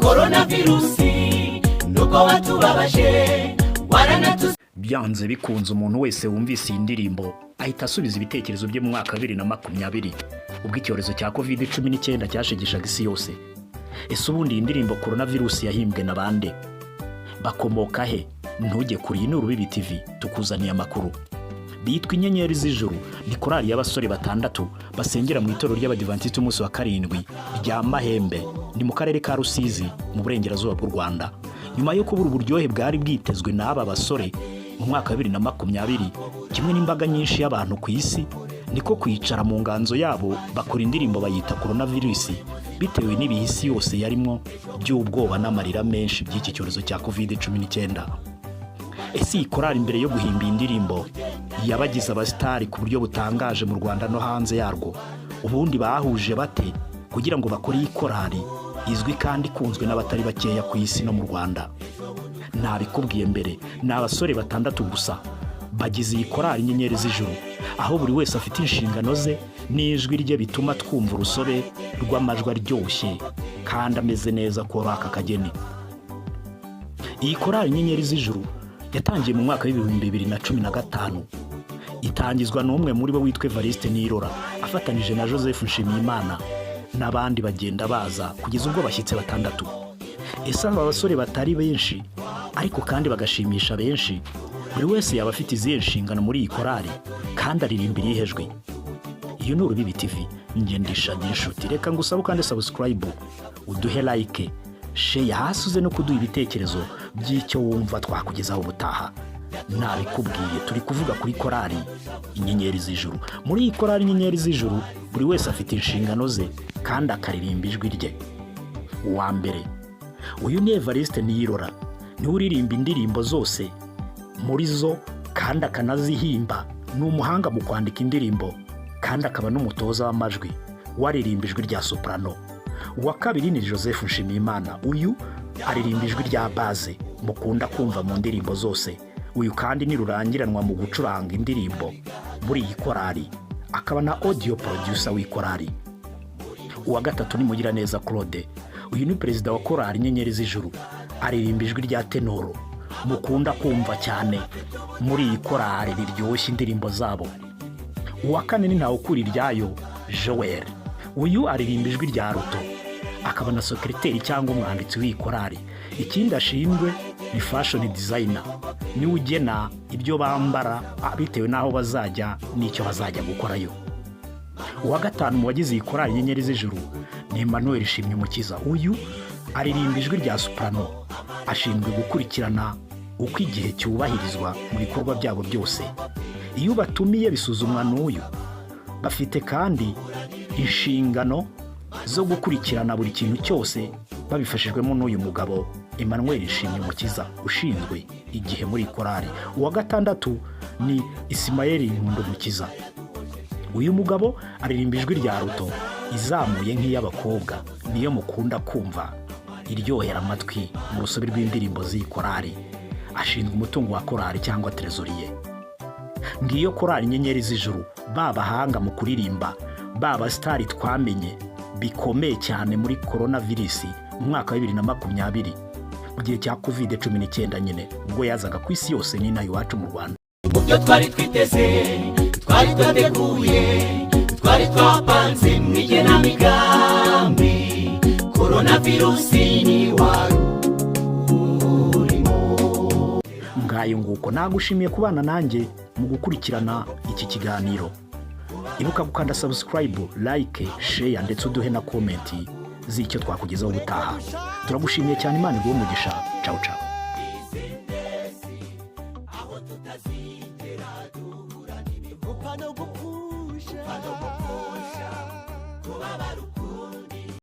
coronavirusi nuko watubabaje waranatuze. Byanze bikunze umuntu wese wumvise iyi ndirimbo ahita asubiza ibitekerezo bye mu mwaka 2020 ubwo icyorezo cya COVID-19 cyashegeshaga isi yose. Ese ubundi iyi ndirimbo coronavirus yahimbwe na bande? Bakomoka he? Ntujye kuri iyi Bibi TV tukuzaniye amakuru. Bitwa inyenyeri z'ijuru, ni korali y'abasore batandatu basengera mu itorero ry'Abadiventiste umunsi wa karindwi rya Mahembe, ni mu karere ka Rusizi mu burengerazuba bw'u Rwanda. Nyuma yo kubura uburyohe bwari bwitezwe n'aba basore mu mwaka 2020 kimwe n'imbaga nyinshi y'abantu ku isi, niko kwicara mu nganzo yabo bakora indirimbo bayita coronavirus bitewe n'ibihisi yose yarimo by'ubwoba n'amarira menshi by'iki cyorezo cya COVID-19. Ese iyi korali imbere yo guhimba indirimbo yabagize abasitari ku buryo butangaje mu Rwanda no hanze yarwo, ubundi bahuje bate kugira ngo bakore iyi korali izwi kandi ikunzwe n'abatari bakeya ku isi no mu Rwanda? Nabikubwiye mbere, ni abasore batandatu gusa bagize iyi korali inyenyeri z'ijuru, aho buri wese afite inshingano ze n'ijwi rye bituma twumva urusobe rw'amajwi aryoshye kandi ameze neza ko aka kageni. Iyi korali inyenyeri z'ijuru yatangiye mu mwaka w'2015, itangizwa n'umwe muri bo witwa Evariste Nirora afatanije na Joseph Nshimiyimana n'abandi bagenda baza kugeza ubwo bashyitse batandatu. Ese aba basore batari benshi ariko kandi bagashimisha benshi, buri wese yaba afite izihe nshingano muri iyi korali kandi aririmbira ihejwe? Iyo ni Bibi TV, ngendisha n'inshuti. Reka ngusaba kandi subscribe, uduhe like, share hasi uze no kuduha ibitekerezo by'icyo wumva twakugezaho ubutaha. Nabikubwiye turi kuvuga kuri korali inyenyeri z'ijuru. Muri iyi korali inyenyeri z'ijuru buri wese afite inshingano ze kandi akaririmba ijwi rye. Uwa mbere, uyu ni Evariste Niyirora, niwe uririmba indirimbo zose muri zo kandi akanazihimba. Ni umuhanga mu kwandika indirimbo kandi akaba n'umutoza w'amajwi waririmba ijwi rya soprano. Uwa kabiri ni Joseph Nshimiyimana, uyu aririmba ijwi rya base mukunda kumva mu ndirimbo zose. Uyu kandi ni rurangiranwa mu gucuranga indirimbo muri iyi korali, akaba na audio producer w'ikorali. Uwa gatatu ni Mugiraneza Claude, uyu ni perezida wa korali inyenyeri z'ijuru, aririmba ijwi rya tenoro mukunda kumva cyane muri iyi korali riryoshye indirimbo zabo. Uwa kane ni Ntawukuri ryayo Joel, uyu aririmba ijwi rya ruto, akaba na secretary cyangwa umwanditsi w'iyi korali. Ikindi ashinzwe ni fashion designer, ni ugena ibyo bambara bitewe n'aho bazajya n'icyo bazajya gukorayo. Uwa gatanu mu bagize iyi korali inyenyeri z'ijuru ni Emmanuel Shimyumukiza, uyu aririmba ijwi rya soprano, ashinzwe gukurikirana uko igihe cyubahirizwa mu bikorwa byabo byose. Iyo batumiye bisuzumwa n'uyu. Bafite kandi inshingano zo gukurikirana buri kintu cyose babifashijwemo n'uyu mugabo Emmanuel Shimyumukiza ushinzwe igihe muri korali. Uwa gatandatu ni Ismael Nkundumukiza, uyu mugabo aririmba ijwi rya ruto izamuye nk'iy'abakobwa, niyo mukunda kumva iryohera amatwi mu rusobe rw'indirimbo z'iyi korali. Ashinzwe umutungo wa korali cyangwa trezoriye. Ngiyo korali inyenyeri z'ijuru, babahanga mu kuririmba, baba star twamenye bikomeye cyane muri coronavirus mu mwaka wa 2020 mu gihe cya COVID-19 nyine ubwo yazaga ku isi yose n'inaha iwacu mu Rwanda. Ubyo twari twiteze, twari twateguye, twari twapanze mu igenamigambi, coronavirus ni warurimo. Ngayo nguko nagushimiye kubana nanjye mu gukurikirana iki kiganiro. Ibuka gukanda subscribe, like, share ndetse uduhe na comment z'icyo twakugezaho ubutaha. Turagushimiye cyane, Imana iguhe umugisha. Ciao ciao. Upano gupusha, kubabara